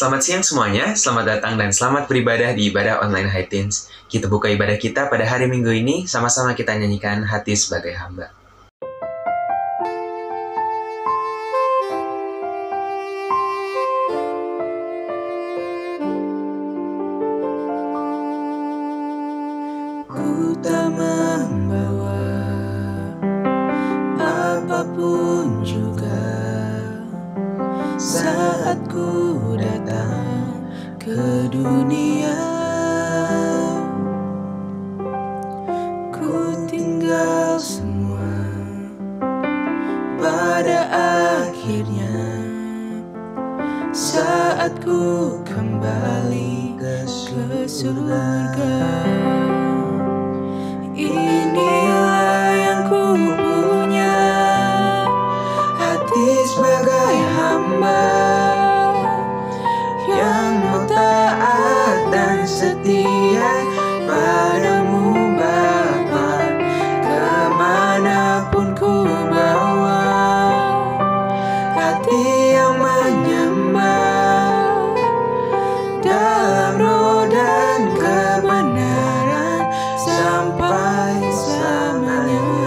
Selamat siang semuanya, selamat datang dan selamat beribadah di ibadah online High Teens. Kita buka ibadah kita pada hari Minggu ini, sama-sama kita nyanyikan Hati Sebagai Hamba. Ku tak membawa apapun juga saat ku datang ke dunia. Ku tinggal semua pada akhirnya saat ku kembali ke surga. Inilah yang ku punya, hati sebagai hamba yang mau taat dan setia padamu Bapa. Kemanapun ku bawa, hati yang menyembah dalam roh dan kebenaran sampai selamanya.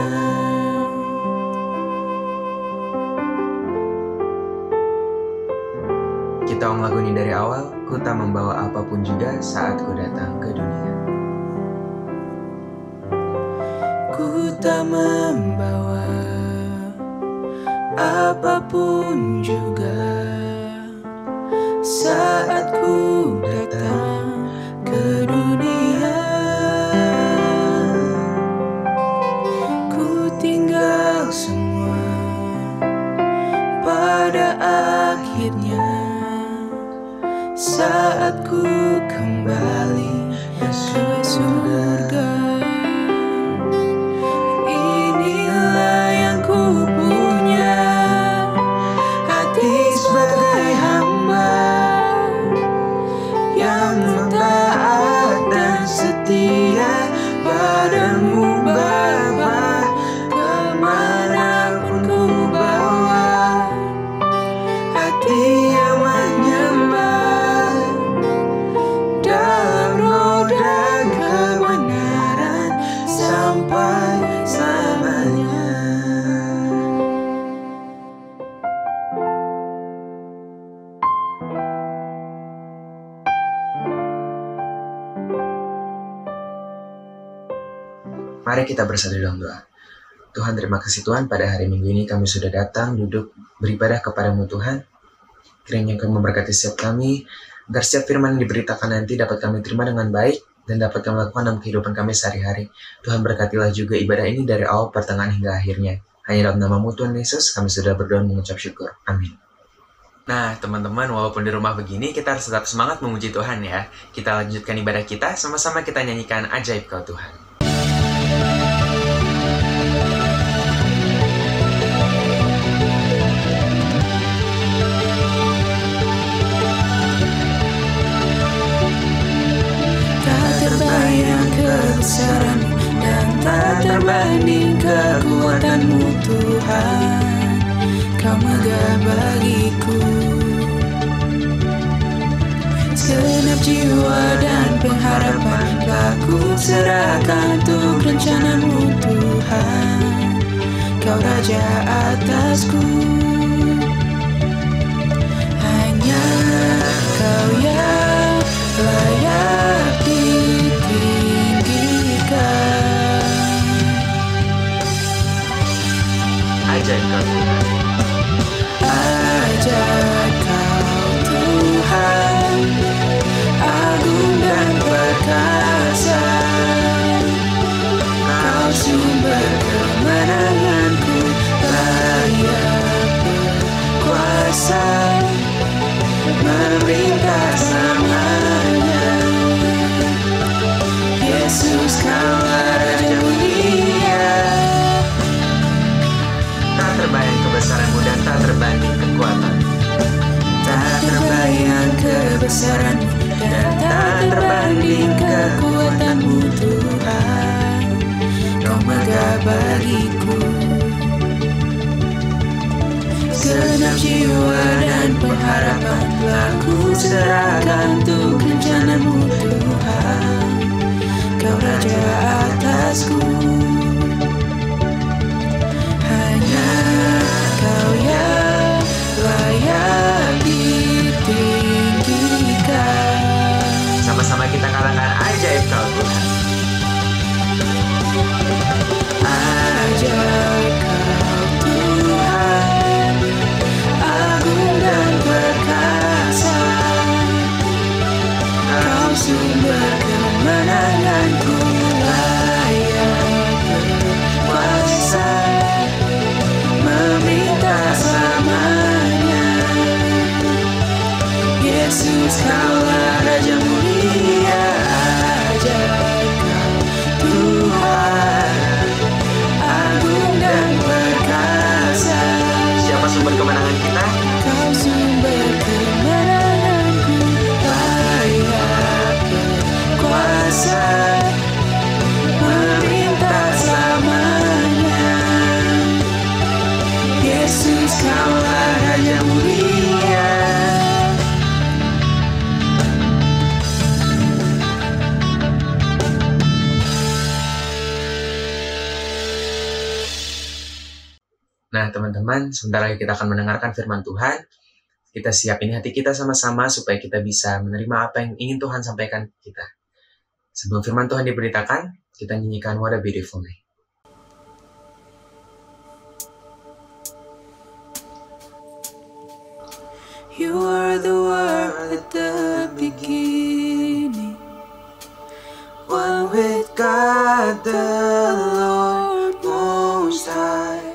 Kita ulang lagu ini dari awal, ku tak membawa apapun juga saat ku datang ke dunia. Ku tak membawa apapun juga saat ku datang ke dunia. Ku tinggal semua pada akhirnya saat ku kembali ke surga. Inilah yang ku punya, hati sebagai hamba yang taat dan setia padamu Bapa. Kemanapun ku bawa, hati yang menyembah dalam roh dan kebenaran sampai selamanya. Mari kita bersatu dalam doa. Tuhan, terima kasih Tuhan, pada hari Minggu ini kami sudah datang, duduk, beribadah kepadamu Tuhan. Kiranya Engkau memberkati setiap kami, agar setiap firman yang diberitakan nanti dapat kami terima dengan baik, dan dapat kami lakukan dalam kehidupan kami sehari-hari. Tuhan, berkatilah juga ibadah ini dari awal, pertengahan hingga akhirnya. Hanya dalam nama-Mu Tuhan Yesus, kami sudah berdoa mengucap syukur. Amin. Nah, teman-teman, walaupun di rumah begini, kita harus tetap semangat memuji Tuhan ya. Kita lanjutkan ibadah kita, sama-sama kita nyanyikan Ajaib Kau Tuhan. Terbayang kebesaran-Mu dan tak terbanding kekuatan-Mu Tuhan. Kau megah bagiku segenap jiwa dan pengharapan telah ku serahkan untuk rencana-Mu Tuhan. Kau Raja atasku, hanya Kau yang layak ditinggikan. Ajaib Kau Tuhan. Ajaib Kau Tuhan, agung dan perkasa. Kau sumber kemenanganku, layak berkuasa, memerintah selamanya. Yesus, Kaulah Raja dunia. Tak terbayang kebesaran serahkan untuk rencana-Mu Tuhan. Kau Raja atasku, hanya Kau yang layak ditinggikan. Sama-sama kita katakan ajaib Kau Tuhan. Ajaib Kau Tuhan, agung dan perkasa. Kau sumber kemenanganku, layak berkuasa, memerintah selamanya. Yesus Kaulah Raja mulia, ajaib Kau Tuhan, agung dan perkasa. Siapa sumber kemenangan kita? Kau sumber kemenanganku, layak berkuasa, memerintah selamanya. Yesus Kaulah Raja mulia. Nah teman-teman, sebentar lagi kita akan mendengarkan firman Tuhan. Kita siapin hati kita sama-sama supaya kita bisa menerima apa yang ingin Tuhan sampaikan ke kita. Sebelum firman Tuhan diberitakan, kita nyanyikan What a Beautiful Name. You are the Word at the beginning, one with God the Lord Most High.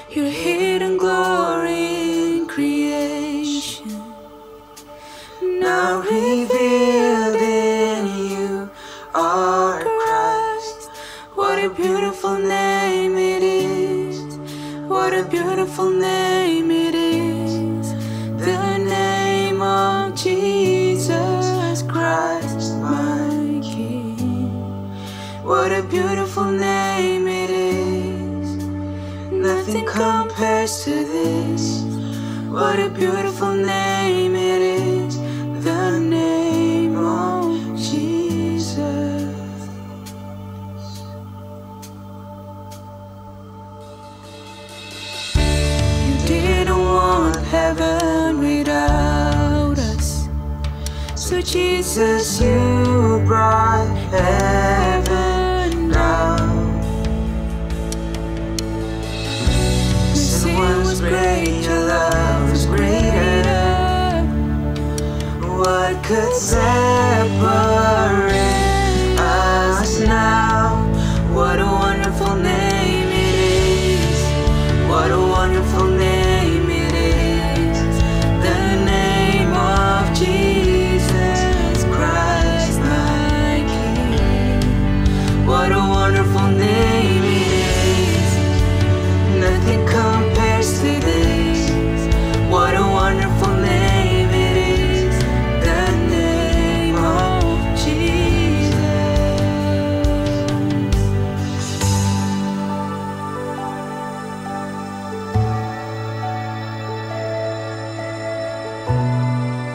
Your hidden glory in creation, now revealed in you are Christ. What a beautiful name it is, what a beautiful name it is, the name of Jesus Christ my King. What a beautiful name it is, nothing compares to this. What a beautiful name it is, the name of Jesus. You didn't want heaven without us, so Jesus, you brought heaven down. Sin was great, your love was greater. What could separate us now? What a wonderful name it is, what a wonderful name it is, the name of Jesus Christ my King. What a wonderful name it is, nothing compares to this. What a wonderful name it is, the name of Jesus.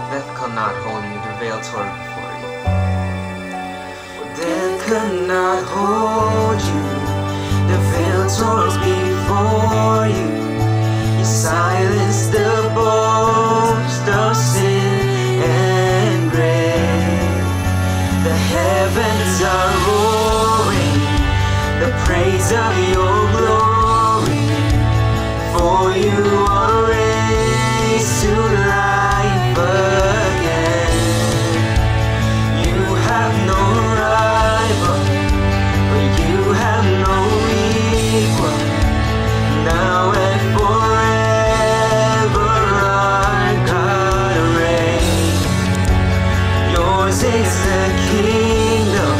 Death could not hold you, the veil tore before you. Death could not hold you, the veil tore before you. You silenced the boast of sin and grave. The heavens are roaring the praise of your glory, for you are raised to life again. You have no rival, for you have no equal. Now and forever our God reigns. Yours is the kingdom,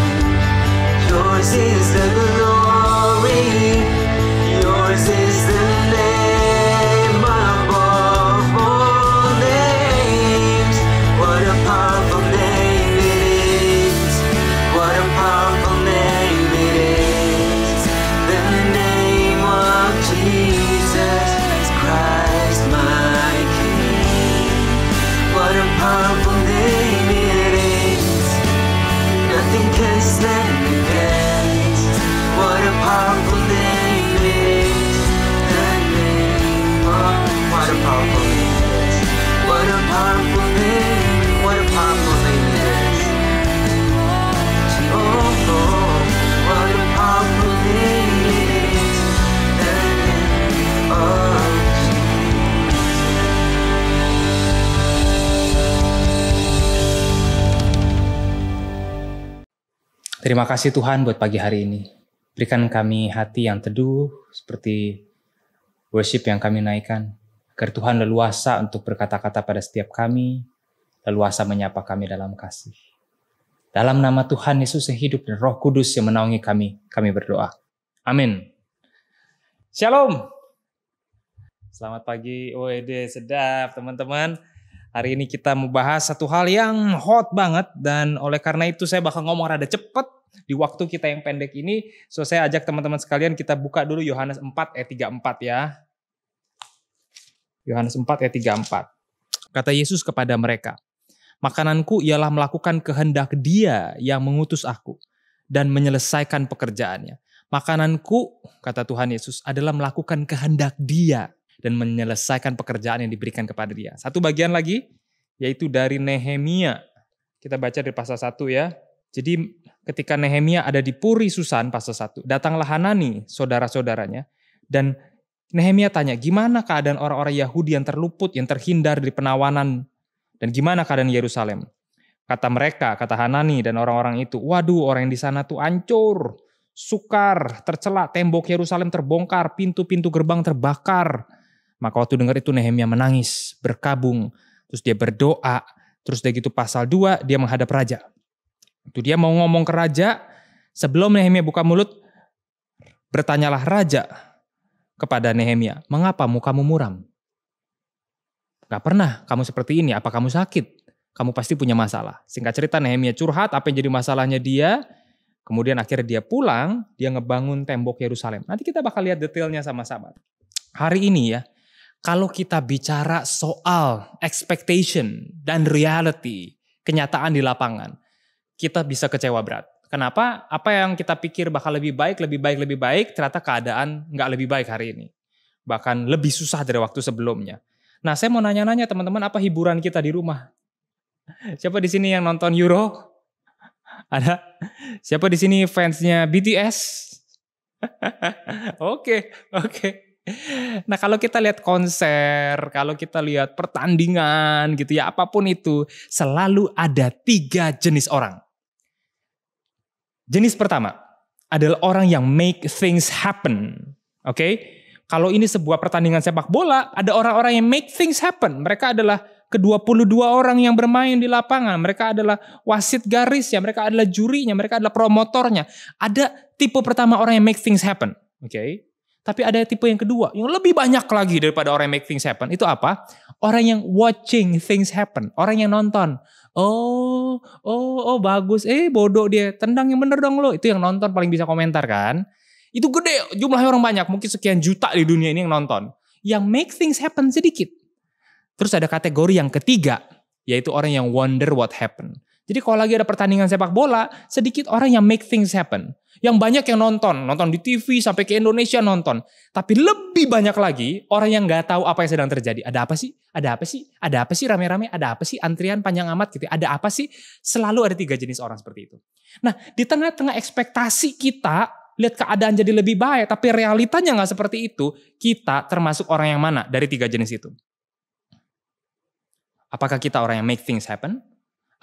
yours is the glory, yours is the name Terima kasih Tuhan buat pagi hari ini. Berikan kami hati yang teduh seperti worship yang kami naikkan. Agar Tuhan leluasa untuk berkata-kata pada setiap kami, leluasa menyapa kami dalam kasih. Dalam nama Tuhan Yesus yang hidup dan Roh Kudus yang menaungi kami berdoa. Amin. Shalom. Selamat pagi, sedap teman-teman. Hari ini kita mau bahas satu hal yang hot banget dan oleh karena itu saya bakal ngomong rada cepet di waktu kita yang pendek ini. So saya ajak teman-teman sekalian kita buka dulu Yohanes 4 ayat 34 ya. Yohanes 4 ayat 34. Kata Yesus kepada mereka, makananku ialah melakukan kehendak Dia yang mengutus aku dan menyelesaikan pekerjaannya. Makananku, kata Tuhan Yesus, adalah melakukan kehendak Dia dan menyelesaikan pekerjaan yang diberikan kepada Dia. Satu bagian lagi, yaitu dari Nehemia. Kita baca dari pasal 1 ya. Jadi ketika Nehemia ada di Puri Susan pasal 1, datanglah Hanani, saudara-saudaranya, dan Nehemia tanya, gimana keadaan orang-orang Yahudi yang terluput, yang terhindar dari penawanan, dan gimana keadaan Yerusalem? Kata mereka, kata Hanani dan orang-orang itu, waduh orang yang di sana tuh hancur, sukar, tercela, tembok Yerusalem terbongkar, pintu-pintu gerbang terbakar. Maka waktu dengar itu Nehemia menangis, berkabung, terus dia berdoa, terus dari gitu pasal 2 dia menghadap raja. Itu dia mau ngomong ke raja, sebelum Nehemia buka mulut, bertanyalah raja kepada Nehemia, mengapa mukamu muram? Gak pernah kamu seperti ini, apa kamu sakit? Kamu pasti punya masalah. Singkat cerita Nehemia curhat apa yang jadi masalahnya dia, kemudian akhirnya dia pulang, dia ngebangun tembok Yerusalem. Nanti kita bakal lihat detailnya sama-sama. Hari ini ya, kalau kita bicara soal expectation dan reality, kenyataan di lapangan, kita bisa kecewa berat. Kenapa? Apa yang kita pikir bakal lebih baik, ternyata keadaan nggak lebih baik hari ini. Bahkan lebih susah dari waktu sebelumnya. Nah, saya mau nanya-nanya teman-teman, apa hiburan kita di rumah? Siapa di sini yang nonton Euro? Ada? Siapa di sini fansnya BTS? Oke. Nah, kalau kita lihat konser, kalau kita lihat pertandingan gitu ya, apapun itu, selalu ada 3 jenis orang. Jenis pertama adalah orang yang make things happen. Oke? Kalau ini sebuah pertandingan sepak bola, ada orang-orang yang make things happen. Mereka adalah ke-22 orang yang bermain di lapangan. Mereka adalah wasit garisnya, mereka adalah jurinya, mereka adalah promotornya. Ada tipe pertama orang yang make things happen. Oke? Tapi ada tipe yang kedua, yang lebih banyak lagi daripada orang yang make things happen. Itu apa? Orang yang watching things happen. Orang yang nonton. Oh, bagus. Bodoh dia. Tendang yang bener dong lo. Itu yang nonton paling bisa komentar kan. Itu gede, jumlahnya orang banyak. Mungkin sekian juta di dunia ini yang nonton. Yang make things happen sedikit. Terus ada kategori yang ketiga, yaitu orang yang wonder what happened. Jadi kalau lagi ada pertandingan sepak bola, sedikit orang yang make things happen. Yang banyak yang nonton di TV sampai ke Indonesia nonton. Tapi lebih banyak lagi orang yang nggak tahu apa yang sedang terjadi. Ada apa sih rame-rame? Ada apa sih antrian panjang amat gitu? Ada apa sih? Selalu ada 3 jenis orang seperti itu. Nah, di tengah-tengah ekspektasi kita lihat keadaan jadi lebih baik, tapi realitanya nggak seperti itu. Kita termasuk orang yang mana dari 3 jenis itu? Apakah kita orang yang make things happen?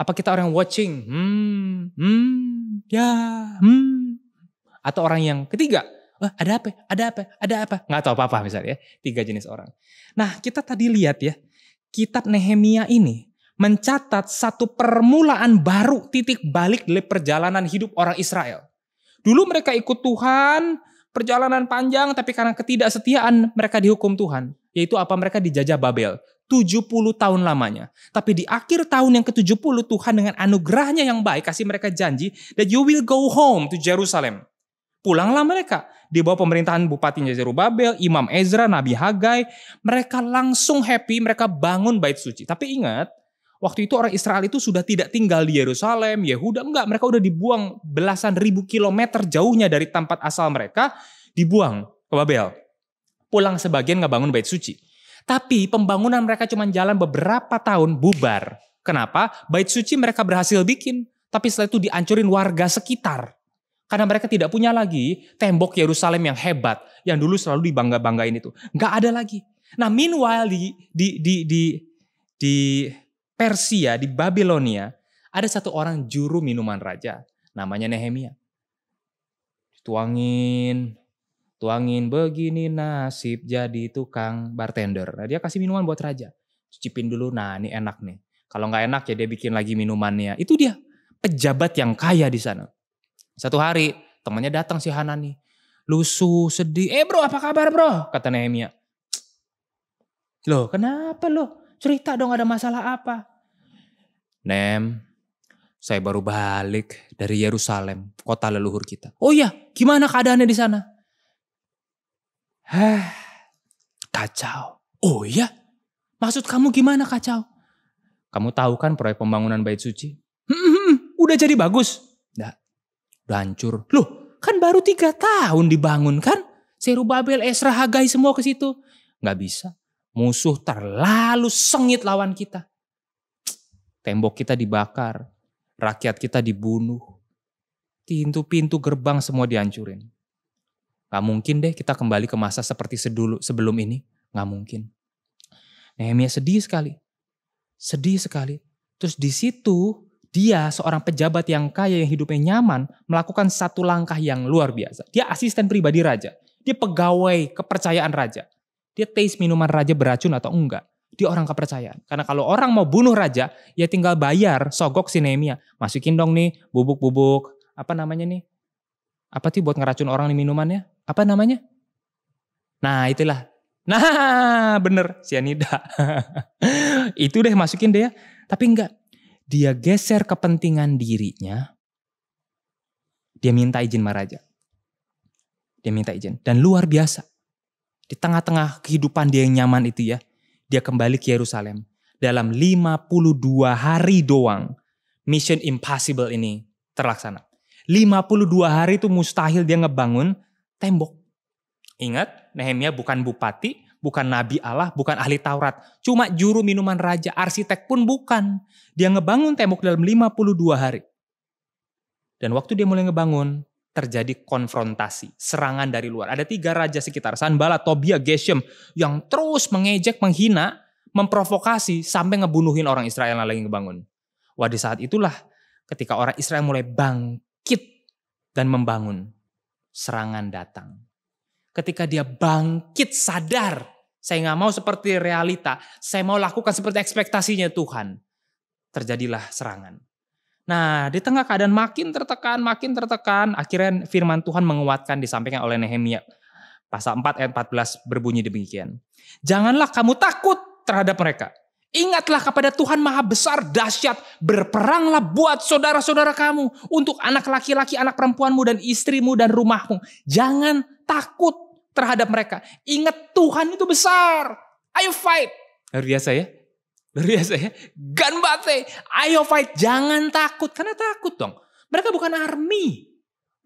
Apa kita orang yang watching? Atau orang yang ketiga, ada apa? Nggak tahu apa-apa misalnya ya. 3 jenis orang. Nah, kita tadi lihat ya, kitab Nehemia ini mencatat satu permulaan baru, titik balik dari perjalanan hidup orang Israel. Dulu mereka ikut Tuhan, perjalanan panjang, tapi karena ketidaksetiaan mereka dihukum Tuhan. Yaitu apa? Mereka dijajah Babel. 70 tahun lamanya. Tapi di akhir tahun yang ke-70, Tuhan dengan anugerahnya yang baik kasih mereka janji that you will go home to Jerusalem. Pulanglah mereka. Di bawah pemerintahan Bupati Zerubabel, Imam Ezra, Nabi Hagai. Mereka langsung happy, mereka bangun bait suci. Tapi ingat, waktu itu orang Israel itu sudah tidak tinggal di Yerusalem, Yehuda. Enggak, mereka udah dibuang belasan ribu kilometer jauhnya dari tempat asal mereka. Dibuang ke Babel. Pulang sebagian nggak bangun bait suci. Tapi pembangunan mereka cuma jalan beberapa tahun, bubar. Kenapa? Bait suci mereka berhasil bikin. Tapi setelah itu dihancurin warga sekitar. Karena mereka tidak punya lagi tembok Yerusalem yang hebat. Yang dulu selalu dibangga-banggain itu. Nggak ada lagi. Nah, meanwhile di Persia, di Babilonia, ada satu orang juru minuman raja. namanya Nehemia. Tuangin begini nasib jadi tukang bartender. Nah, dia kasih minuman buat raja. Cicipin dulu, nah ini enak nih. Kalau nggak enak ya dia bikin lagi minumannya. Itu dia pejabat yang kaya di sana. Satu hari temannya datang si Hanani. Lusuh, sedih. Bro, apa kabar bro? Kata Nehemia. Loh kenapa lo? Cerita dong, ada masalah apa? Nem, saya baru balik dari Yerusalem, kota leluhur kita. Oh iya, gimana keadaannya di sana? Kacau. Oh iya? Maksud kamu gimana kacau? Kamu tahu kan proyek pembangunan bait suci? Udah jadi bagus? Udah hancur. Loh, kan baru 3 tahun dibangun kan? Zerubabel, Esra, Hagai semua ke situ. Nggak bisa. Musuh terlalu sengit lawan kita. Tembok kita dibakar. Rakyat kita dibunuh. Pintu-pintu gerbang semua dihancurin. Gak mungkin deh kita kembali ke masa seperti sebelum ini. Gak mungkin. Nehemia sedih sekali. Sedih sekali. Terus di situ dia seorang pejabat yang kaya yang hidupnya nyaman melakukan satu langkah yang luar biasa. Dia asisten pribadi raja. Dia pegawai kepercayaan raja. Dia taste minuman raja beracun atau enggak. Dia orang kepercayaan. Karena kalau orang mau bunuh raja, ya tinggal bayar sogok si Nehemia. Masukin dong nih bubuk-bubuk. Apa namanya nih? Apa sih buat ngeracun orang nih minumannya? Apa namanya? Nah itulah. Nah bener, sianida. Itu deh masukin deh ya. Tapi enggak. Dia geser kepentingan dirinya. Dia minta izin sama raja. Dia minta izin. Dan luar biasa. Di tengah-tengah kehidupan dia yang nyaman itu ya. Dia kembali ke Yerusalem. Dalam 52 hari doang. Mission impossible ini terlaksana. 52 hari itu mustahil dia ngebangun tembok. Ingat, Nehemia bukan bupati, bukan nabi Allah, bukan ahli Taurat. Cuma juru minuman raja, arsitek pun bukan. Dia ngebangun tembok dalam 52 hari. Dan waktu dia mulai ngebangun, terjadi konfrontasi, serangan dari luar. Ada 3 raja sekitar, Sanballat, Tobia, Geshem, yang terus mengejek, menghina, memprovokasi, sampai ngebunuhin orang Israel yang lagi ngebangun. Wah di saat itulah, ketika orang Israel mulai bangkit dan membangun, serangan datang. Ketika dia bangkit sadar, saya gak mau seperti realita, saya mau lakukan seperti ekspektasinya Tuhan. Terjadilah serangan. Nah, di tengah keadaan makin tertekan, akhirnya firman Tuhan menguatkan disampaikan oleh Nehemia. Pasal 4 ayat 14 berbunyi demikian. Janganlah kamu takut terhadap mereka. Ingatlah kepada Tuhan maha besar, dahsyat. Berperanglah buat saudara-saudara kamu. Untuk anak laki-laki, anak perempuanmu dan istrimu dan rumahmu. Jangan takut terhadap mereka. Ingat Tuhan itu besar. Ayo fight. Luar biasa ya. Luar biasa ya. Ganbate. Ayo fight. Jangan takut. Karena takut dong. Mereka bukan army.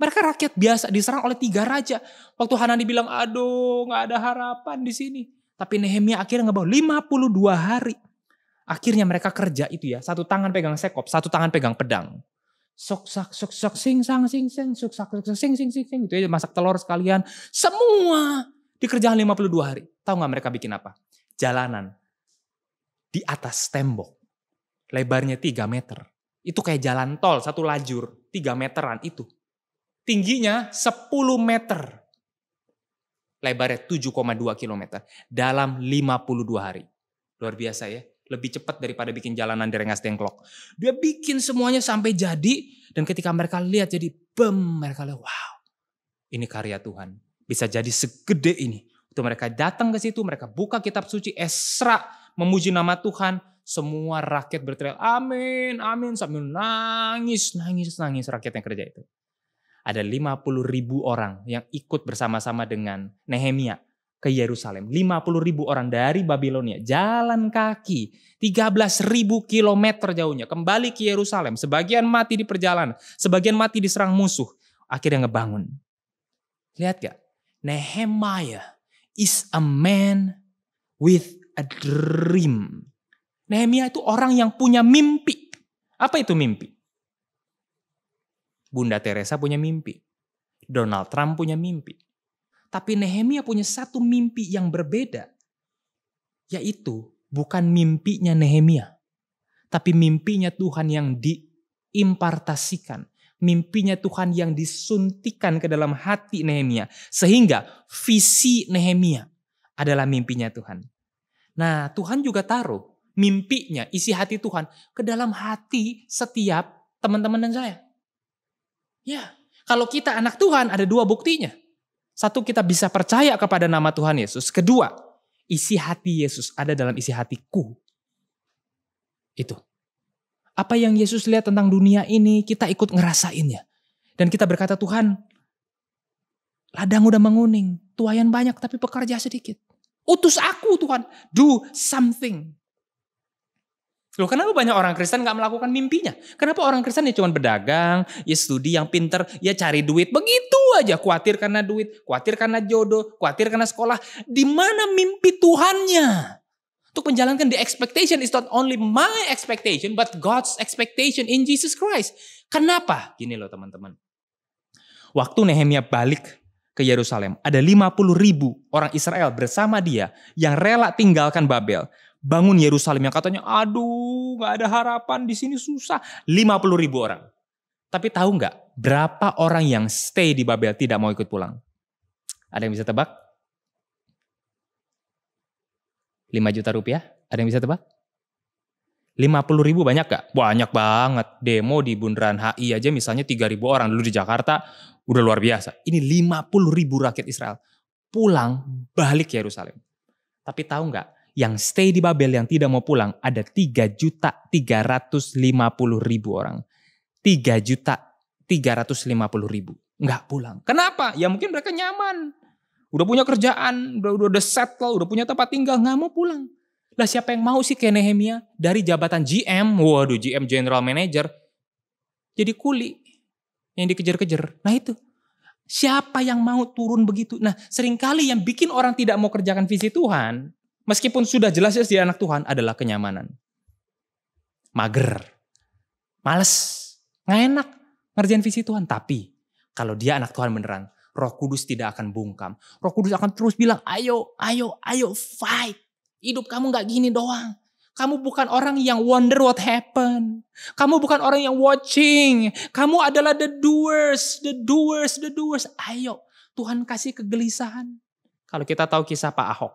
Mereka rakyat biasa diserang oleh 3 raja. Waktu Hanani bilang, aduh gak ada harapan di sini. Tapi Nehemia akhirnya ngebawa 52 hari. Akhirnya mereka kerja itu ya. 1 tangan pegang sekop, 1 tangan pegang pedang. Sok sak sing sang sing sing sok sak sing sing sing sing gitu ya, masak telur sekalian. Semua dikerjakan 52 hari. Tahu gak mereka bikin apa? Jalanan di atas tembok. Lebarnya 3 meter. Itu kayak jalan tol, 1 lajur, 3 meteran itu. Tingginya 10 meter. Lebarnya 7,2 kilometer. Dalam 52 hari. Luar biasa ya. Lebih cepat daripada bikin jalanan di Rengas Dengklok. Dia bikin semuanya sampai jadi. Dan ketika mereka lihat jadi mereka lihat wow. Ini karya Tuhan. Bisa jadi segede ini. Waktu mereka datang ke situ, mereka buka kitab suci Esra. Memuji nama Tuhan. Semua rakyat berteriak amin, amin. Sambil nangis rakyat yang kerja itu. Ada 50.000 orang yang ikut bersama-sama dengan Nehemia ke Yerusalem. 50.000 orang dari Babilonia. Jalan kaki. 13.000 kilometer jauhnya. Kembali ke Yerusalem. Sebagian mati di perjalanan. Sebagian mati diserang musuh. Akhirnya ngebangun. Lihat gak? Nehemiah is a man with a dream. Nehemia itu orang yang punya mimpi. Apa itu mimpi? Bunda Teresa punya mimpi. Donald Trump punya mimpi. Tapi Nehemia punya satu mimpi yang berbeda. Yaitu bukan mimpinya Nehemia. Tapi mimpinya Tuhan yang diimpartasikan. mimpinya Tuhan yang disuntikan ke dalam hati Nehemia. Sehingga visi Nehemia adalah mimpinya Tuhan. Nah, Tuhan juga taruh mimpinya, isi hati Tuhan ke dalam hati setiap teman-teman dan saya. Ya, kalau kita anak Tuhan ada dua buktinya. Satu, kita bisa percaya kepada nama Tuhan Yesus. Kedua, isi hati Yesus ada dalam isi hatiku. Itu. Apa yang Yesus lihat tentang dunia ini, kita ikut ngerasainnya. Dan kita berkata, Tuhan, ladang udah menguning, tuayan banyak tapi pekerja sedikit. Utus aku Tuhan, do something. Loh, kenapa banyak orang Kristen gak melakukan mimpinya? Kenapa orang Kristen ya cuma berdagang, ya studi yang pinter, ya cari duit. Begitu aja, khawatir karena duit, khawatir karena jodoh, khawatir karena sekolah. Di mana mimpi Tuhannya? Untuk menjalankan the expectation is not only my expectation, but God's expectation in Jesus Christ. Kenapa? Gini loh teman-teman. Waktu Nehemia balik ke Yerusalem, ada 50.000 orang Israel bersama dia yang rela tinggalkan Babel. Bangun Yerusalem yang katanya, aduh gak ada harapan di sini susah. 50.000 orang. Tapi tahu gak berapa orang yang stay di Babel tidak mau ikut pulang? Ada yang bisa tebak? 5 juta rupiah? Ada yang bisa tebak? 50.000 banyak gak? Banyak banget. Demo di Bundaran HI aja misalnya 3.000 orang. Dulu di Jakarta udah luar biasa. Ini 50.000 rakyat Israel pulang balik ke Yerusalem. Tapi tahu gak? Yang stay di Babel yang tidak mau pulang ada 3.350.000 orang. 3.350.000 nggak pulang. Kenapa? Ya mungkin mereka nyaman. Udah punya kerjaan, udah settle, udah punya tempat tinggal, nggak mau pulang. Lah siapa yang mau sih kayak Nehemia? Dari jabatan GM, waduh GM General Manager, jadi kuli yang dikejar-kejar. Nah itu. Siapa yang mau turun begitu? Nah seringkali yang bikin orang tidak mau kerjakan visi Tuhan, meskipun sudah jelas dia anak Tuhan, adalah kenyamanan. Mager. Males. Nggak enak ngerjain visi Tuhan. Tapi kalau dia anak Tuhan beneran, Roh Kudus tidak akan bungkam. Roh Kudus akan terus bilang, ayo fight. Hidup kamu gak gini doang. Kamu bukan orang yang wonder what happened. Kamu bukan orang yang watching. Kamu adalah the doers. Ayo, Tuhan kasih kegelisahan. Kalau kita tahu kisah Pak Ahok.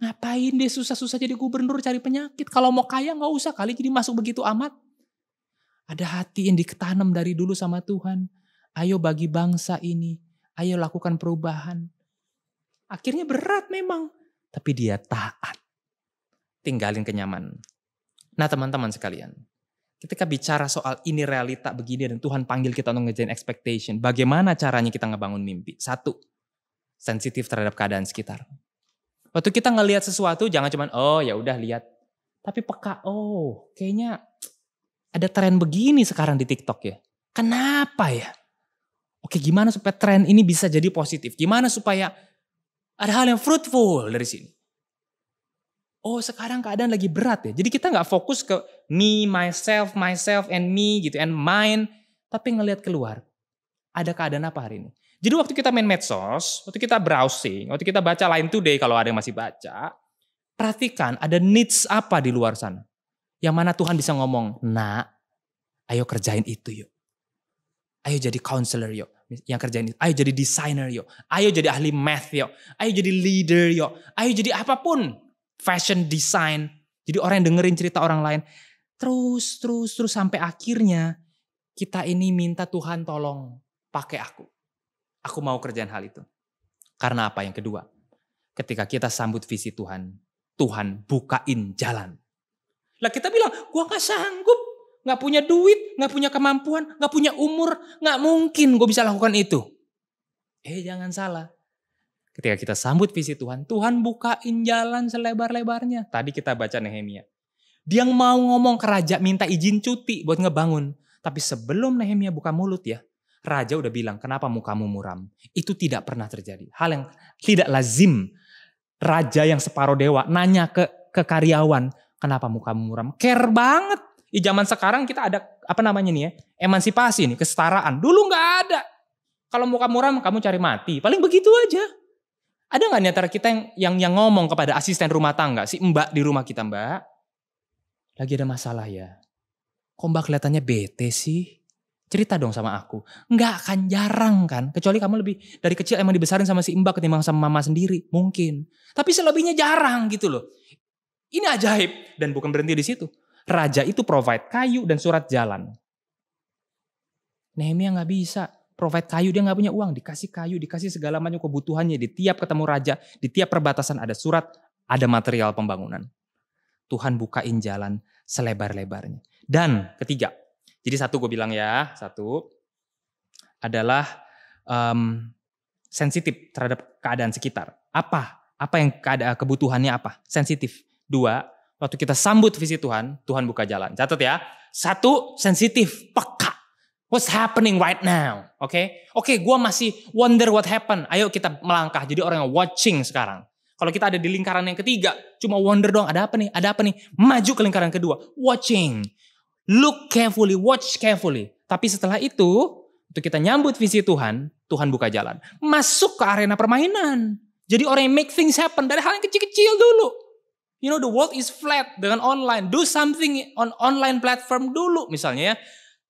Ngapain dia susah-susah jadi gubernur cari penyakit. Kalau mau kaya gak usah kali jadi masuk begitu amat. Ada hati yang diketanam dari dulu sama Tuhan. Ayo bagi bangsa ini. Ayo lakukan perubahan. Akhirnya berat memang. Tapi dia taat. Tinggalin kenyamanan. Nah teman-teman sekalian. Ketika bicara soal ini realita begini dan Tuhan panggil kita untuk ngerjain expectation. Bagaimana caranya kita ngebangun mimpi? 1. Sensitif terhadap keadaan sekitar. Waktu kita ngelihat sesuatu jangan cuman oh ya udah lihat. Tapi peka, oh kayaknya ada tren begini sekarang di TikTok ya. Kenapa ya? Oke, gimana supaya tren ini bisa jadi positif? Gimana supaya ada hal yang fruitful dari sini? Oh, sekarang keadaan lagi berat ya. Jadi kita nggak fokus ke me, myself, and me gitu, and mine. Tapi ngelihat keluar. Ada keadaan apa hari ini? Jadi waktu kita main medsos, waktu kita browsing, waktu kita baca Line Today kalau ada yang masih baca, perhatikan ada needs apa di luar sana. Yang mana Tuhan bisa ngomong, nak, ayo kerjain itu yuk. Ayo jadi counselor yuk. Yang kerjain itu. Ayo jadi designer yuk. Ayo jadi ahli math yuk. Ayo jadi leader yuk. Ayo jadi apapun. Fashion design. Jadi orang yang dengerin cerita orang lain. Terus sampai akhirnya kita ini minta Tuhan tolong pakai aku. Aku mau kerjain hal itu. Karena apa yang kedua? Ketika kita sambut visi Tuhan. Tuhan bukain jalan. Lah kita bilang, gua gak sanggup. Gak punya duit, gak punya kemampuan, gak punya umur. Gak mungkin gue bisa lakukan itu. Jangan salah. Ketika kita sambut visi Tuhan, Tuhan bukain jalan selebar-lebarnya. Tadi kita baca Nehemia. Dia mau ngomong ke raja minta izin cuti buat ngebangun. Tapi sebelum Nehemia buka mulut ya, raja udah bilang, kenapa mukamu muram? Itu tidak pernah terjadi. Hal yang tidak lazim. Raja yang separuh dewa nanya ke karyawan, kenapa mukamu muram? Care banget. Di zaman sekarang kita ada emansipasi nih, kesetaraan. Dulu nggak ada. Kalau muka muram kamu cari mati. Paling begitu aja. Ada nggak nih antara kita yang ngomong kepada asisten rumah tangga, si mbak di rumah kita, mbak, lagi ada masalah ya. Kok mbak kelihatannya bete sih? Cerita dong sama aku. Enggak akan, jarang kan. Kecuali kamu lebih dari kecil emang dibesarin sama si mbak ketimbang sama mama sendiri. Mungkin. Tapi selebihnya jarang gitu loh. Ini ajaib. Dan bukan berhenti di situ. Raja itu provide kayu dan surat jalan. Nehemia gak bisa. Provide kayu, dia gak punya uang. Dikasih kayu, dikasih segala macam kebutuhannya. Di tiap ketemu raja, di tiap perbatasan ada surat, ada material pembangunan. Tuhan bukain jalan selebar-lebarnya. Dan ketiga, jadi satu gue bilang ya, satu adalah sensitif terhadap keadaan sekitar. Apa yang kebutuhannya apa? Sensitif. Dua, waktu kita sambut visi Tuhan, Tuhan buka jalan. Catat ya. Satu, sensitif, peka. What's happening right now? Oke, gue masih wonder what happened. Ayo kita melangkah. Jadi orang yang watching sekarang. Kalau kita ada di lingkaran yang ketiga, cuma wonder doang. Ada apa nih? Ada apa nih? Maju ke lingkaran kedua. Watching. Look carefully, watch carefully. Tapi setelah itu, untuk kita nyambut visi Tuhan, Tuhan buka jalan. Masuk ke arena permainan. Jadi orang yang make things happen dari hal yang kecil-kecil dulu. You know, the world is flat dengan online. Do something on online platform dulu misalnya ya.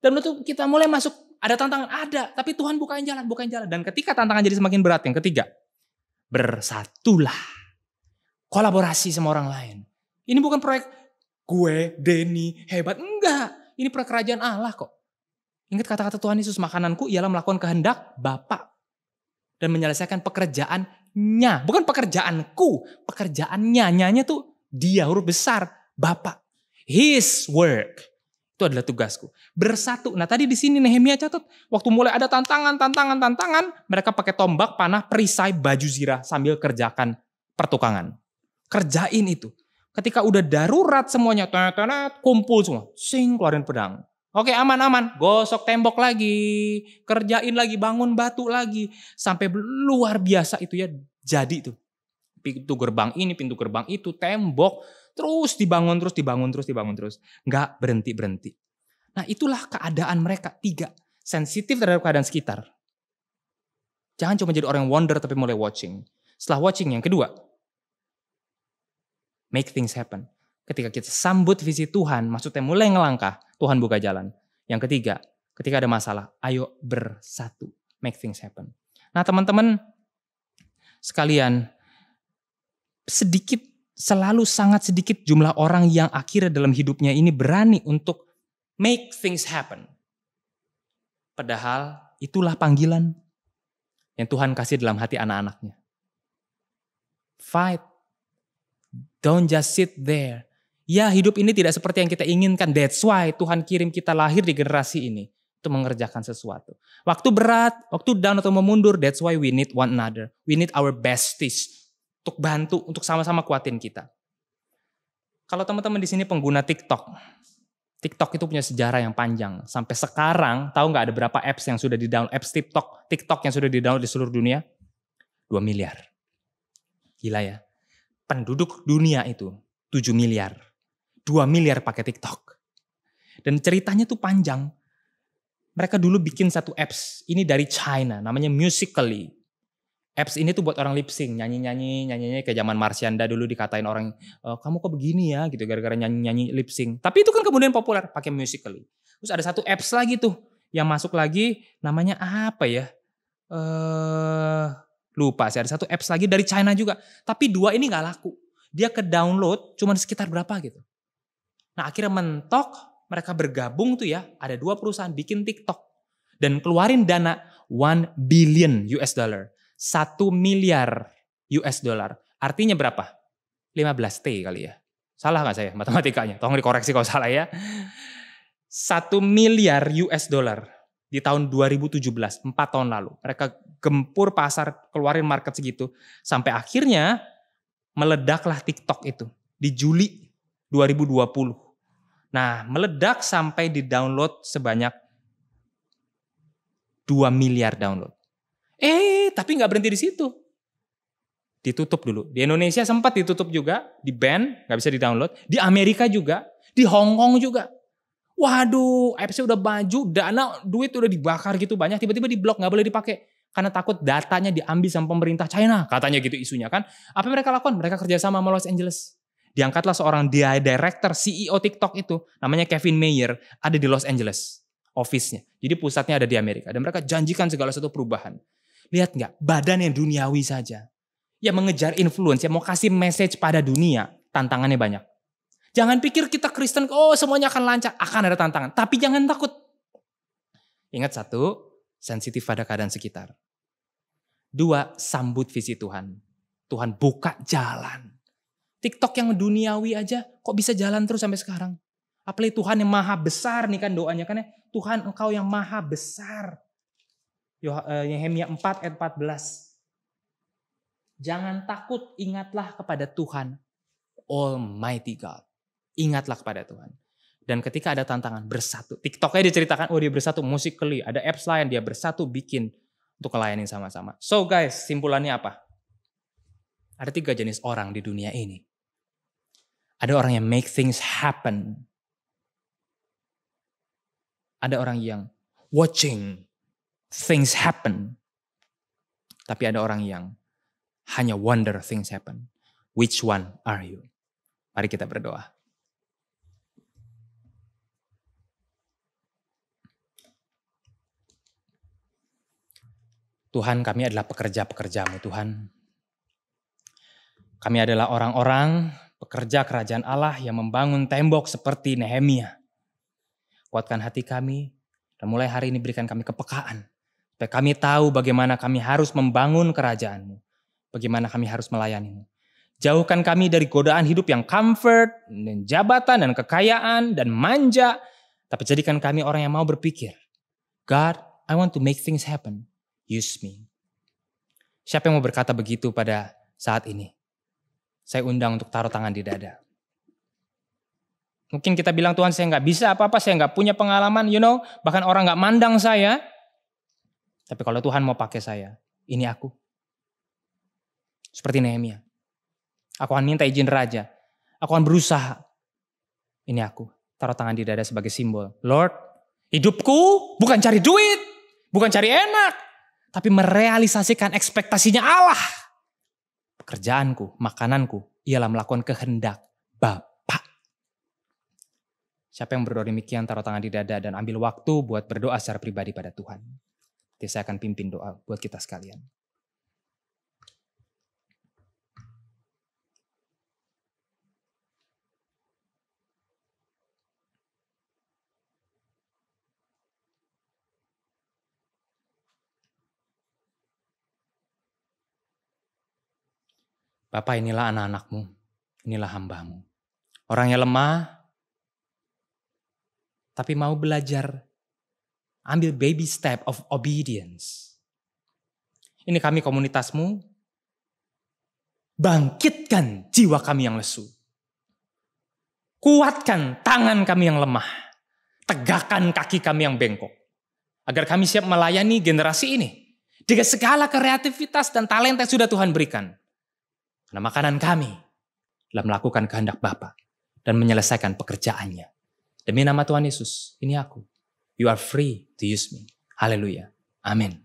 Dan itu kita mulai masuk, ada tantangan, ada. Tapi Tuhan bukain jalan. Dan ketika tantangan jadi semakin berat, yang ketiga, bersatulah. Kolaborasi sama orang lain. Ini bukan proyek gue, Denny, hebat. Enggak. Ini proyek kerajaan Allah kok. Ingat kata-kata Tuhan Yesus, makananku ialah melakukan kehendak Bapa. Dan menyelesaikan pekerjaannya. Bukan pekerjaanku. Pekerjaannya. Nyanya tuh dia, huruf besar. Bapa. His work. Itu adalah tugasku. Bersatu. Nah tadi di sini Nehemia catat. Waktu mulai ada tantangan. Mereka pakai tombak, panah, perisai, baju zirah. Sambil kerjakan pertukangan. Kerjain itu. Ketika udah darurat semuanya. Kumpul semua. Keluarin pedang. Oke, aman. Gosok tembok lagi. Kerjain lagi. Bangun batu lagi. Sampai luar biasa itu ya. Jadi itu. Pintu gerbang ini, pintu gerbang itu, tembok. Terus dibangun terus. Nggak berhenti. Nah itulah keadaan mereka. 3. Sensitif terhadap keadaan sekitar. Jangan cuma jadi orang yang wonder tapi mulai watching. Setelah watching yang kedua. Make things happen. Ketika kita sambut visi Tuhan, maksudnya mulai ngelangkah, Tuhan buka jalan. Yang ketiga, ketika ada masalah, ayo bersatu. Make things happen. Nah teman-teman sekalian, selalu sangat sedikit jumlah orang yang akhirnya dalam hidupnya ini berani untuk make things happen. Padahal itulah panggilan yang Tuhan kasih dalam hati anak-anaknya. Fight. Don't just sit there. Ya hidup ini tidak seperti yang kita inginkan. That's why Tuhan kirim kita lahir di generasi ini. Untuk mengerjakan sesuatu. Waktu berat, waktu down atau memundur. That's why we need one another. We need our besties. Untuk bantu, untuk sama-sama kuatin kita. Kalau teman-teman di sini pengguna TikTok. TikTok itu punya sejarah yang panjang. Sampai sekarang, tahu nggak ada berapa apps yang sudah di-download? Apps TikTok yang sudah di-download di seluruh dunia? 2 miliar. Gila ya. Penduduk dunia itu 7 miliar. 2 miliar pakai TikTok. Dan ceritanya tuh panjang. Mereka dulu bikin satu apps. Ini dari China. Namanya Musical.ly. Apps ini tuh buat orang lip sync. Nyanyi-nyanyi. Kayak zaman Marsyanda dulu dikatain orang. Kamu kok begini ya gitu. Gara-gara nyanyi-nyanyi lip sync. Tapi itu kan kemudian populer. Pakai Musical.ly. Terus ada satu apps lagi tuh. Yang masuk lagi. Namanya apa ya? Lupa sih, ada satu apps lagi dari China juga. Tapi 2 ini gak laku. Dia ke download cuma sekitar berapa gitu. Nah akhirnya mentok, mereka bergabung tuh ya. Ada 2 perusahaan bikin TikTok. Dan keluarin dana $1 billion. 1 miliar US dollar. Artinya berapa? 15T kali ya. Salah gak saya matematikanya? Tolong dikoreksi kalau salah ya. 1 miliar US dollar. Di tahun 2017, 4 tahun lalu. Mereka gempur pasar, keluarin market segitu. Sampai akhirnya meledaklah TikTok itu. Di Juli 2020. Nah meledak sampai di download sebanyak 2 miliar download. Tapi gak berhenti di situ. Ditutup dulu. Di Indonesia sempat ditutup juga. Di ban, gak bisa di-download. Di Amerika juga. Di Hong Kong juga. Waduh, appsnya udah maju, dana, duit udah dibakar gitu banyak, tiba-tiba diblok, gak boleh dipakai. Karena takut datanya diambil sama pemerintah China, katanya gitu isunya kan. Apa yang mereka lakukan? Mereka kerjasama sama Los Angeles. Diangkatlah seorang director, CEO TikTok itu, namanya Kevin Mayer, ada di Los Angeles. office-nya. Jadi pusatnya ada di Amerika. Dan mereka janjikan segala satu perubahan. Lihat nggak, badan yang duniawi saja. Yang mengejar influence, yang mau kasih message pada dunia, tantangannya banyak. Jangan pikir kita Kristen, oh semuanya akan lancar. Akan ada tantangan, tapi jangan takut. Ingat satu, sensitif pada keadaan sekitar. 2, sambut visi Tuhan. Tuhan buka jalan. TikTok yang duniawi aja kok bisa jalan terus sampai sekarang. Apalagi Tuhan yang maha besar nih kan doanya kan ya. Tuhan engkau yang maha besar. Nehemia 4 ayat 14. Jangan takut, ingatlah kepada Tuhan. Almighty God. Ingatlah kepada Tuhan. Dan ketika ada tantangan, bersatu. TikToknya diceritakan, oh dia bersatu musically. Ada apps lain, dia bersatu bikin untuk melayani sama-sama. So guys, simpulannya apa? Ada 3 jenis orang di dunia ini. Ada orang yang make things happen. Ada orang yang watching things happen. Tapi ada orang yang hanya wonder things happen. Which one are you? Mari kita berdoa. Tuhan, kami adalah pekerja-pekerja-Mu Tuhan. Kami adalah orang-orang pekerja kerajaan Allah yang membangun tembok seperti Nehemia. Kuatkan hati kami dan mulai hari ini berikan kami kepekaan. Supaya kami tahu bagaimana kami harus membangun kerajaan-Mu. Bagaimana kami harus melayani-Mu. Jauhkan kami dari godaan hidup yang comfort, dan jabatan, dan kekayaan, dan manja. Tapi jadikan kami orang yang mau berpikir, God, I want to make things happen. Use me. Siapa yang mau berkata begitu pada saat ini? Saya undang untuk taruh tangan di dada. Mungkin kita bilang, Tuhan saya gak bisa apa-apa, saya gak punya pengalaman, bahkan orang gak mandang saya. Tapi kalau Tuhan mau pakai saya, ini aku. Seperti Nehemia. Aku akan minta izin raja. Aku akan berusaha. Ini aku. Taruh tangan di dada sebagai simbol. Lord, hidupku bukan cari duit. Bukan cari enak. Tapi merealisasikan ekspektasinya Allah. Pekerjaanku, makananku, ialah melakukan kehendak Bapa. Siapa yang berdoa demikian, taruh tangan di dada dan ambil waktu buat berdoa secara pribadi pada Tuhan. Nanti saya akan pimpin doa buat kita sekalian. Bapak, inilah anak-anak-Mu, inilah hamba-Mu. Orang yang lemah, tapi mau belajar, ambil baby step of obedience. Ini kami komunitas-Mu, bangkitkan jiwa kami yang lesu. Kuatkan tangan kami yang lemah, tegakkan kaki kami yang bengkok. Agar kami siap melayani generasi ini, dengan segala kreativitas dan talenta yang sudah Tuhan berikan. Karena makanan kami adalah melakukan kehendak Bapa dan menyelesaikan pekerjaannya. Demi nama Tuhan Yesus, ini aku. You are free to use me. Haleluya. Amin.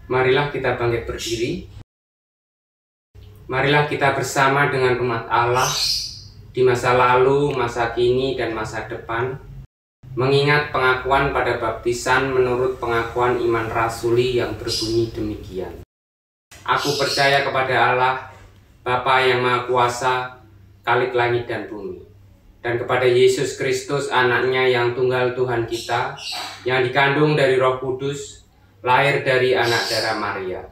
Marilah kita bangkit berdiri. Marilah kita bersama dengan umat Allah di masa lalu, masa kini, dan masa depan. Mengingat pengakuan pada baptisan menurut pengakuan iman rasuli yang berbunyi demikian. Aku percaya kepada Allah, Bapa yang Maha Kuasa, Khalik langit dan bumi. Dan kepada Yesus Kristus anaknya yang tunggal Tuhan kita, yang dikandung dari Roh Kudus, lahir dari anak darah Maria,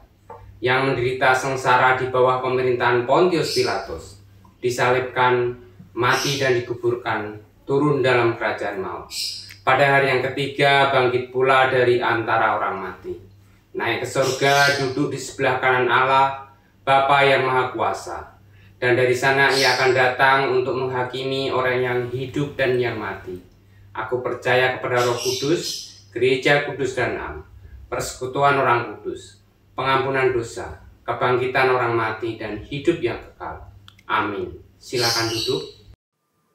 yang menderita sengsara di bawah pemerintahan Pontius Pilatus, disalibkan, mati dan dikuburkan, turun dalam kerajaan maut. Pada hari yang ketiga bangkit pula dari antara orang mati. Naik ke surga, duduk di sebelah kanan Allah, Bapa yang Maha Kuasa. Dan dari sana ia akan datang untuk menghakimi orang yang hidup dan yang mati. Aku percaya kepada Roh Kudus, Gereja Kudus dan Am, persekutuan orang kudus, pengampunan dosa, kebangkitan orang mati, dan hidup yang kekal. Amin. Silakan duduk.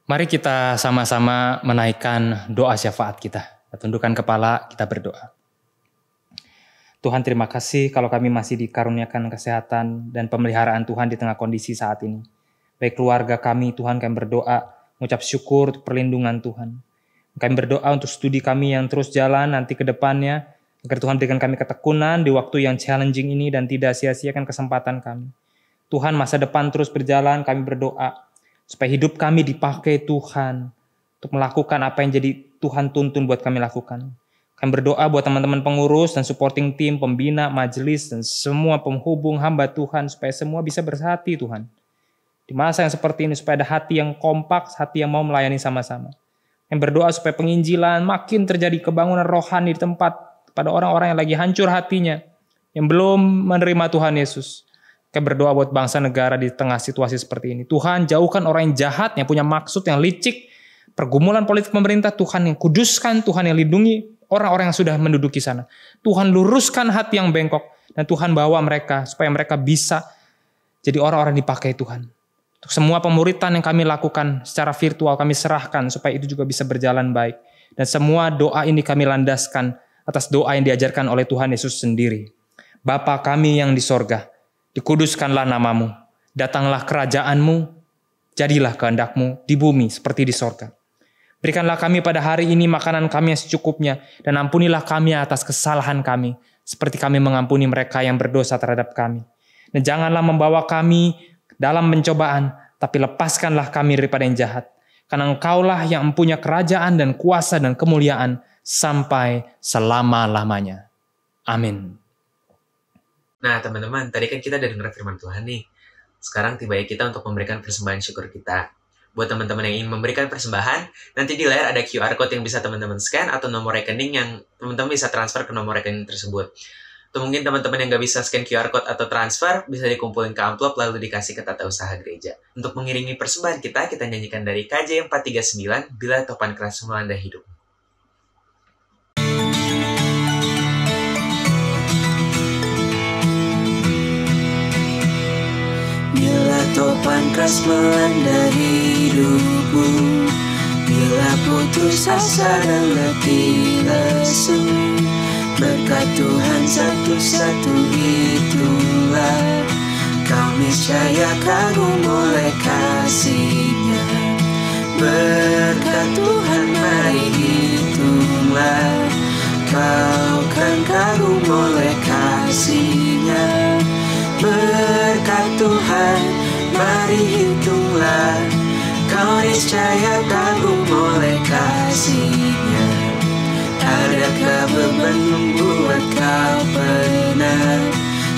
Mari kita sama-sama menaikkan doa syafaat kita. Tundukkan kepala, kita berdoa. Tuhan, terima kasih kalau kami masih dikaruniakan kesehatan dan pemeliharaan Tuhan di tengah kondisi saat ini. Baik keluarga kami, Tuhan, kami berdoa, mengucap syukur untuk perlindungan Tuhan. Kami berdoa untuk studi kami yang terus jalan nanti ke depannya, agar Tuhan berikan kami ketekunan di waktu yang challenging ini dan tidak sia-siakan kesempatan kami. Tuhan, masa depan terus berjalan, kami berdoa supaya hidup kami dipakai Tuhan untuk melakukan apa yang jadi Tuhan tuntun buat kami lakukan. Kami berdoa buat teman-teman pengurus dan supporting team, pembina, majelis, dan semua penghubung hamba Tuhan supaya semua bisa bersatu Tuhan. Di masa yang seperti ini supaya ada hati yang kompak, hati yang mau melayani sama-sama. Kami berdoa supaya penginjilan makin terjadi kebangunan rohani di tempat pada orang-orang yang lagi hancur hatinya, yang belum menerima Tuhan Yesus. Kami berdoa buat bangsa negara di tengah situasi seperti ini. Tuhan, jauhkan orang yang jahat, yang punya maksud, yang licik, pergumulan politik pemerintah. Tuhan yang kuduskan, Tuhan yang lindungi orang-orang yang sudah menduduki sana. Tuhan luruskan hati yang bengkok, dan Tuhan bawa mereka supaya mereka bisa jadi orang-orang dipakai Tuhan. Untuk semua pemuritan yang kami lakukan secara virtual kami serahkan supaya itu juga bisa berjalan baik. Dan semua doa ini kami landaskan atas doa yang diajarkan oleh Tuhan Yesus sendiri. Bapa kami yang di sorga, dikuduskanlah namamu, datanglah kerajaanmu, jadilah kehendak-Mu di bumi seperti di sorga. Berikanlah kami pada hari ini makanan kami yang secukupnya, dan ampunilah kami atas kesalahan kami, seperti kami mengampuni mereka yang berdosa terhadap kami. Dan janganlah membawa kami dalam pencobaan, tapi lepaskanlah kami daripada yang jahat. Karena Engkaulah yang mempunyai kerajaan dan kuasa dan kemuliaan sampai selama-lamanya. Amin. Nah teman-teman, tadi kan kita udah dengar firman Tuhan nih. Sekarang tiba-tiba kita untuk memberikan persembahan syukur kita. Buat teman-teman yang ingin memberikan persembahan, nanti di layar ada QR code yang bisa teman-teman scan atau nomor rekening yang teman-teman bisa transfer ke nomor rekening tersebut. Atau mungkin teman-teman yang nggak bisa scan QR code atau transfer, bisa dikumpulin ke amplop lalu dikasih ke tata usaha gereja. Untuk mengiringi persembahan kita nyanyikan dari KJ 439, Bila Topan Keras Melanda Hidup. Bila topan keras melanda hidupmu, bila putus asa dan letih lesu, berkat Tuhan satu-satu itulah kau niscaya kagum oleh kasih-Nya. Berkat Tuhan mari hitunglah, kau kan kagum oleh kasih-Nya. Berkat Tuhan mari hitunglah, kau niscaya kagum oleh kasih-Nya. Adakah beban membuat kau penat,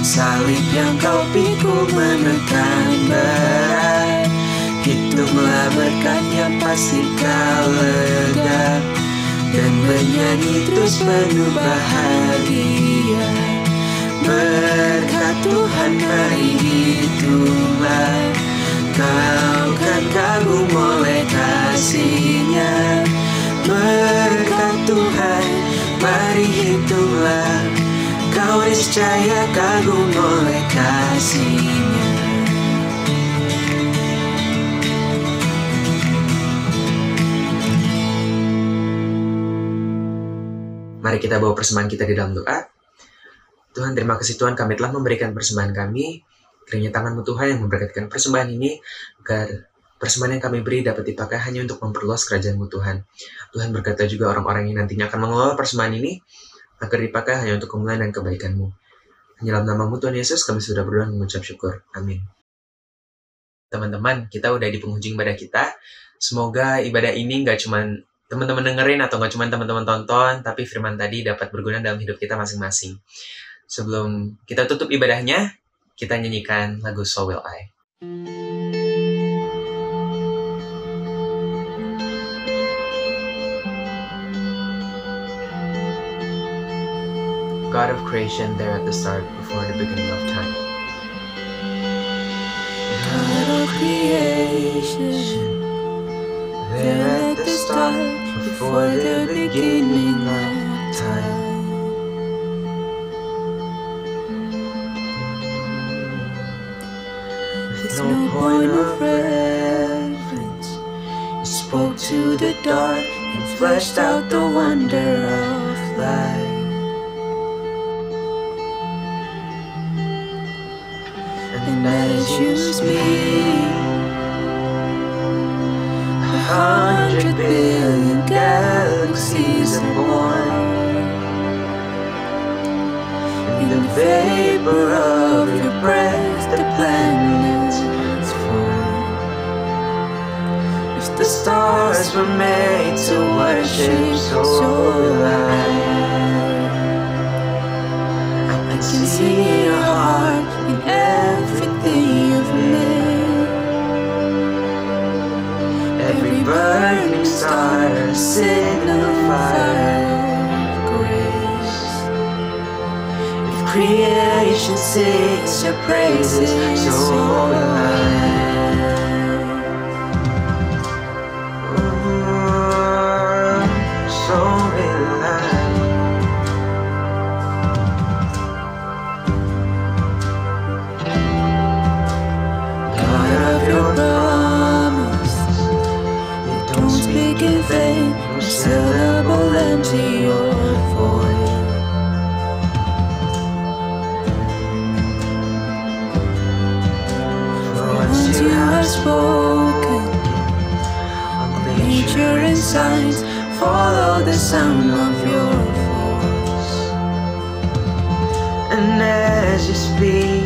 salib yang kau pikul menekan berat? Hitunglah berkat-Nya pasti kau lega, dan bernyanyi terus penuh bahagia. Berkat Tuhan mari hitunglah, kau kan kagum oleh kasih-Nya. Berkat Tuhan mari hitunglah, kau niscaya kagum oleh kasih-Nya. Mari kita bawa persembahan kita di dalam doa. Tuhan, terima kasih Tuhan, kami telah memberikan persembahan kami. Kiranya tangan-Mu Tuhan yang memberkatkan persembahan ini, agar persembahan yang kami beri dapat dipakai hanya untuk memperluas kerajaan-Mu Tuhan. Tuhan berkata juga orang-orang yang nantinya akan mengelola persembahan ini, agar dipakai hanya untuk kemuliaan dan kebaikan-Mu. Hanya dalam nama-Mu Tuhan Yesus, kami sudah berdoa dan mengucap syukur. Amin. Teman-teman, kita udah di penghujung ibadah kita. Semoga ibadah ini gak cuma teman-teman dengerin atau gak cuma teman-teman tonton, tapi firman tadi dapat berguna dalam hidup kita masing-masing. Sebelum kita tutup ibadahnya, kita nyanyikan lagu So Will I. God of creation, there at the start, before the beginning of time. God of creation, there at the start, before the beginning of time. With no point of reference, you spoke to the dark and fleshed out the wonder of life. And as you speak, 100 billion galaxies are born. In the vapor of your breath, the planets form. If the stars were made to worship, so will I. I can see your heart in everything you've made. Every burning star, a signal fire of grace. If creation sings your praises, so will I. So will I. God of your promise, you don't speak in vain, no syllable empty your voice. For once you have spoken, all nature and signs follow the sound of your voice. And as you speak,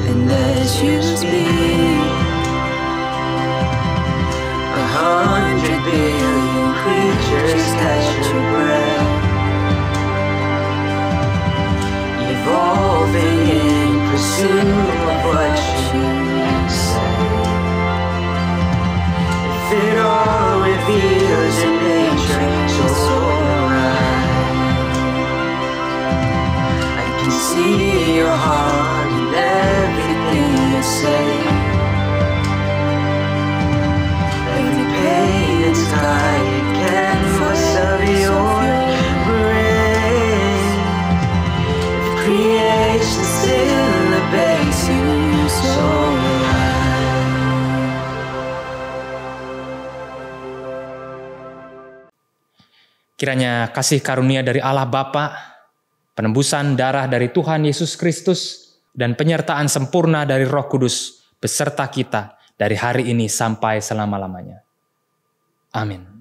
and as you speak, 100 billion creatures catch your breath, evolving in pursuit of what you say. If it all reveals your nature, so I can see your heart in everything you say. Every painted sky, a canvas of your brain. If creation still obeys you, so will I. Kiranya kasih karunia dari Allah Bapa, penembusan darah dari Tuhan Yesus Kristus, dan penyertaan sempurna dari Roh Kudus beserta kita dari hari ini sampai selama-lamanya. Amin.